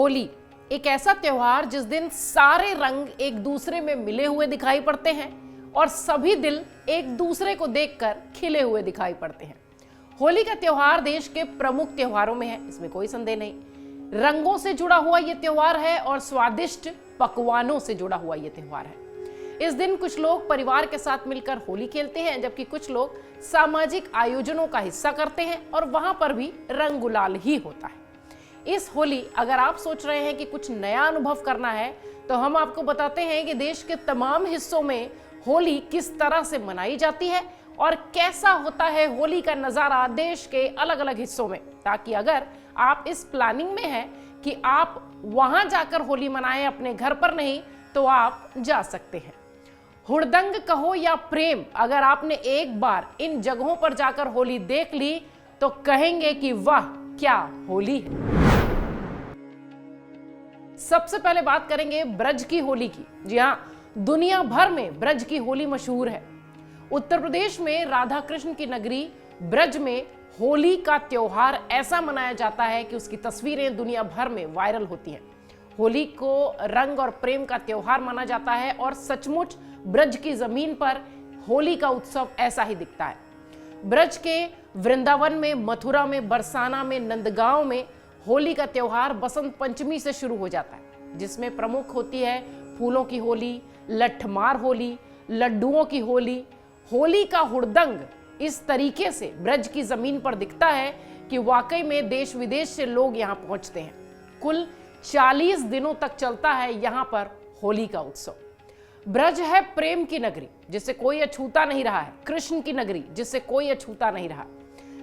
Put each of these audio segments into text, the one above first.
होली एक ऐसा त्योहार जिस दिन सारे रंग एक दूसरे में मिले हुए दिखाई पड़ते हैं और सभी दिल एक दूसरे को देखकर खिले हुए दिखाई पड़ते हैं। होली का त्योहार देश के प्रमुख त्योहारों में है, इसमें कोई संदेह नहीं। रंगों से जुड़ा हुआ यह त्योहार है और स्वादिष्ट पकवानों से जुड़ा हुआ यह त्योहार है। इस दिन कुछ लोग परिवार के साथ मिलकर होली खेलते हैं, जबकि कुछ लोग सामाजिक आयोजनों का हिस्सा करते हैं और वहां पर भी रंग गुलाल ही होता है। इस होली अगर आप सोच रहे हैं कि कुछ नया अनुभव करना है, तो हम आपको बताते हैं कि देश के तमाम हिस्सों में होली किस तरह से मनाई जाती है और कैसा होता है होली का नजारा देश के अलग अलग हिस्सों में, ताकि अगर आप इस प्लानिंग में हैं कि आप वहां जाकर होली मनाएं, अपने घर पर नहीं, तो आप जा सकते हैं। हुड़दंग कहो या प्रेम, अगर आपने एक बार इन जगहों पर जाकर होली देख ली तो कहेंगे कि वाह क्या होली है। सबसे पहले बात करेंगे ब्रज की होली की। जी हाँ, दुनिया भर में ब्रज की होली मशहूर है। उत्तर प्रदेश में राधा कृष्ण की नगरी ब्रज में होली का त्योहार ऐसा मनाया जाता है कि उसकी तस्वीरें दुनिया भर में वायरल होती हैं। होली को रंग और प्रेम का त्योहार माना जाता है और सचमुच ब्रज की जमीन पर होली का उत्सव ऐसा ही दिखता है। ब्रज के वृंदावन में, मथुरा में, बरसाना में, नंदगांव में होली का त्योहार बसंत पंचमी से शुरू हो जाता है, जिसमें प्रमुख होती है फूलों की होली, लठमार होली, लड्डुओं की होली। होली का हुड़दंग इस तरीके से ब्रज की जमीन पर दिखता है कि वाकई में देश विदेश से लोग यहाँ पहुंचते हैं। कुल 40 दिनों तक चलता है यहाँ पर होली का उत्सव। ब्रज है प्रेम की नगरी, जिसे कोई अछूता नहीं रहा है, कृष्ण की नगरी जिससे कोई अछूता नहीं रहा।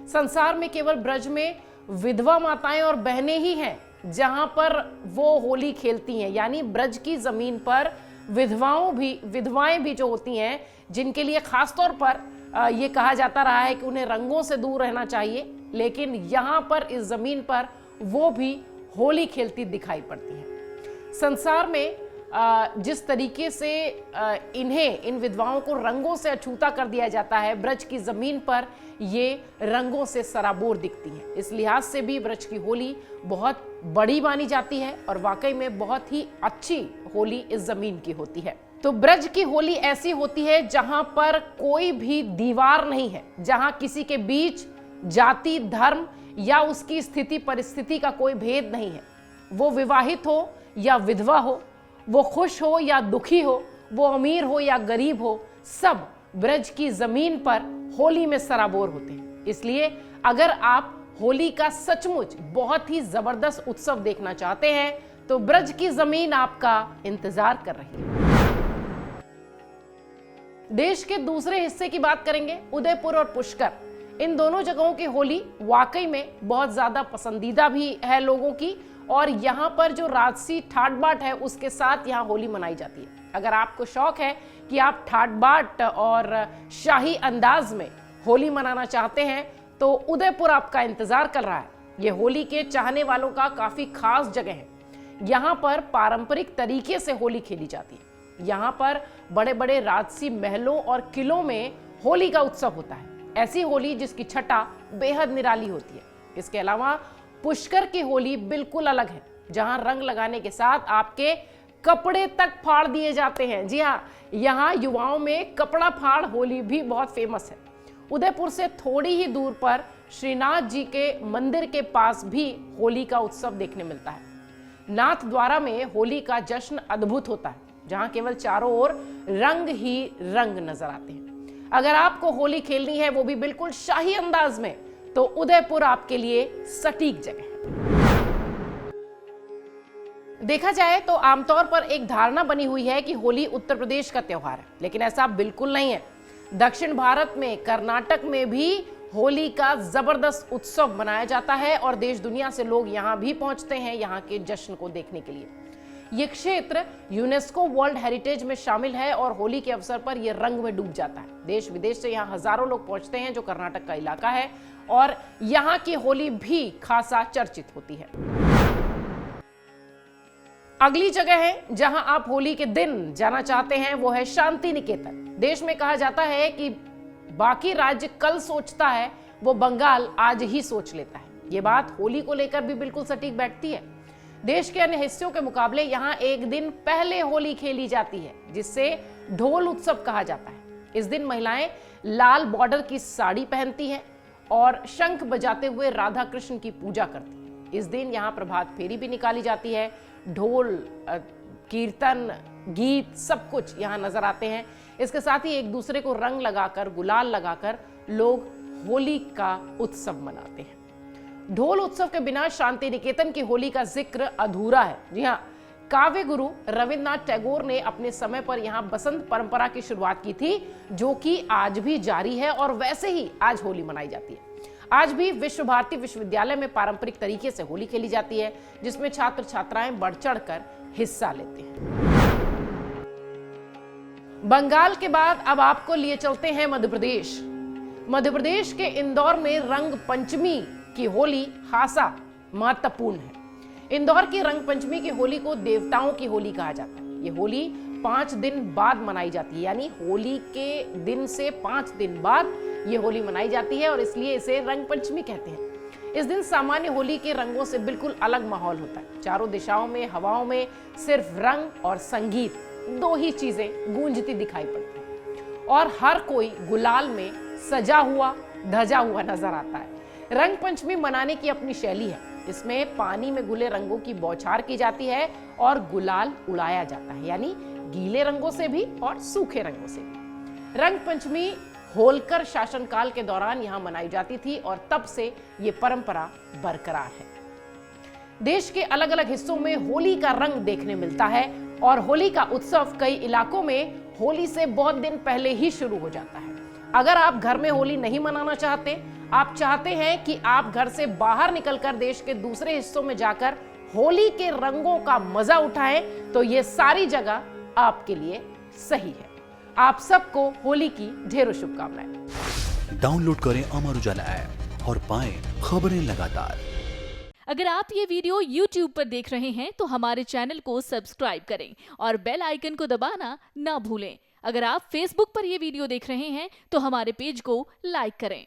संसार में केवल ब्रज में विधवा माताएं और बहनें ही हैं जहां पर वो होली खेलती हैं, यानी ब्रज की जमीन पर विधवाएं भी जो होती हैं, जिनके लिए खासतौर पर ये कहा जाता रहा है कि उन्हें रंगों से दूर रहना चाहिए, लेकिन यहाँ पर इस जमीन पर वो भी होली खेलती दिखाई पड़ती हैं। संसार में जिस तरीके से इन विधवाओं को रंगों से अछूता कर दिया जाता है, ब्रज की जमीन पर ये रंगों से सराबोर दिखती हैं। इस लिहाज से भी ब्रज की होली बहुत बड़ी मानी जाती है और वाकई में बहुत ही अच्छी होली इस जमीन की होती है। तो ब्रज की होली ऐसी होती है जहां पर कोई भी दीवार नहीं है, जहां किसी के बीच जाति, धर्म या उसकी स्थिति परिस्थिति का कोई भेद नहीं है। वो विवाहित हो या विधवा हो, वो खुश हो या दुखी हो, वो अमीर हो या गरीब हो, सब ब्रज की जमीन पर होली में सराबोर होते हैं। इसलिए अगर आप होली का सचमुच बहुत ही जबरदस्त उत्सव देखना चाहते हैं तो ब्रज की जमीन आपका इंतजार कर रही है। देश के दूसरे हिस्से की बात करेंगे, उदयपुर और पुष्कर। इन दोनों जगहों की होली वाकई में बहुत ज्यादा पसंदीदा भी है लोगों की, और यहाँ पर जो राजसी ठाट बाट है उसके साथ यहाँ होली मनाई जाती है। अगर आपको शौक है कि आप ठाट बाट और शाही अंदाज में होली मनाना चाहते हैं तो उदयपुर आपका इंतजार कर रहा है। ये होली के चाहने वालों का काफी खास जगह है। यहाँ पर पारंपरिक तरीके से होली खेली जाती है। यहाँ पर बड़े बड़े राजसी महलों और किलों में होली का उत्सव होता है। ऐसी होली जिसकी छटा बेहद निराली होती है। इसके अलावा पुष्कर की होली बिल्कुल अलग है, जहां रंग लगाने के साथ आपके कपड़े तक फाड़ दिए जाते हैं। जी हाँ, यहाँ युवाओं में कपड़ा फाड़ होली भी बहुत फेमस है। उदयपुर से थोड़ी ही दूर पर श्रीनाथ जी के मंदिर के पास भी होली का उत्सव देखने मिलता है। नाथ द्वारा में होली का जश्न अद्भुत होता है, जहां केवल चारों ओर रंग ही रंग नजर आते हैं। अगर आपको होली खेलनी है वो भी बिल्कुल शाही अंदाज में, तो उदयपुर आपके लिए सटीक जगह है। देखा जाए तो आमतौर पर एक धारणा बनी हुई है कि होली उत्तर प्रदेश का त्योहार है, लेकिन ऐसा बिल्कुल नहीं है। दक्षिण भारत में, कर्नाटक में भी होली का जबरदस्त उत्सव मनाया जाता है और देश दुनिया से लोग यहाँ भी पहुंचते हैं यहाँ के जश्न को देखने के लिए। ये क्षेत्र यूनेस्को वर्ल्ड हेरिटेज में शामिल है और होली के अवसर पर यह रंग में डूब जाता है। देश विदेश से यहाँ हजारों लोग पहुंचते हैं, जो कर्नाटक का इलाका है, और यहाँ की होली भी खासा चर्चित होती है। अगली जगह है जहां आप होली के दिन जाना चाहते हैं, वो है शांति निकेतन। देश में कहा जाता है कि बाकी राज्य कल सोचता है, वो बंगाल आज ही सोच लेता है। ये बात होली को लेकर भी बिल्कुल सटीक बैठती है। देश के अन्य हिस्सों के मुकाबले यहाँ एक दिन पहले होली खेली जाती है, जिससे ढोल उत्सव कहा जाता है। इस दिन महिलाएं लाल बॉर्डर की साड़ी पहनती हैं और शंख बजाते हुए राधा कृष्ण की पूजा करती हैं। इस दिन यहाँ प्रभात फेरी भी निकाली जाती है। ढोल, कीर्तन, गीत सब कुछ यहाँ नजर आते हैं। इसके साथ ही एक दूसरे को रंग लगाकर, गुलाल लगाकर लोग होली का उत्सव मनाते हैं। ढोल उत्सव के बिना शांति निकेतन की होली का जिक्र अधूरा है। जी हाँ, काव्य गुरु रविन्द्रनाथ टैगोर ने अपने समय पर यहाँ बसंत परंपरा की शुरुआत की थी, जो कि आज भी जारी है और वैसे ही आज होली मनाई जाती है। आज भी विश्व भारती विश्वविद्यालय में पारंपरिक तरीके से होली खेली जाती है, जिसमें छात्र छात्राएं बढ़ चढ़कर हिस्सा लेते हैं। बंगाल के बाद अब आपको लिए चलते हैं मध्य प्रदेश। मध्य प्रदेश के इंदौर में रंग पंचमी की होली खासा महत्वपूर्ण है। इंदौर की रंग पंचमी की होली को देवताओं की होली कहा जाता है। ये होली 5 दिन बाद मनाई जाती है, यानी होली के दिन से 5 दिन बाद ये होली मनाई जाती है और इसलिए इसे रंग पंचमी कहते हैं। इस दिन सामान्य होली के रंगों से बिल्कुल अलग माहौल होता है। चारों दिशाओं में, हवाओं में सिर्फ रंग और संगीत, 2 ही चीजें गूंजती दिखाई पड़ती हैं और हर कोई गुलाल में सजा हुआ, धजा हुआ नजर आता है। रंग पंचमी मनाने की अपनी शैली है। इसमें पानी में घुले रंगों की बौछार की जाती है और गुलाल उड़ाया जाता है, यानी गीले रंगों से भी और सूखे रंगों से भी। रंग पंचमी होलकर शासनकाल के दौरान यहां मनाई जाती थी और तब से ये परंपरा बरकरार है। देश के अलग अलग हिस्सों में होली का रंग देखने मिलता है और होली का उत्सव कई इलाकों में होली से बहुत दिन पहले ही शुरू हो जाता है। अगर आप घर में होली नहीं मनाना चाहते, आप चाहते हैं कि आप घर से बाहर निकलकर देश के दूसरे हिस्सों में जाकर होली के रंगों का मजा उठाएं, तो ये सारी जगह आपके लिए सही है। आप सबको होली की ढेरों शुभकामनाएं। डाउनलोड करें अमर उजाला ऐप और पाएं खबरें लगातार। अगर आप ये वीडियो YouTube पर देख रहे हैं तो हमारे चैनल को सब्सक्राइब करें और बेल आइकन को दबाना ना भूलें। अगर आप Facebook पर ये वीडियो देख रहे हैं तो हमारे पेज को लाइक करें।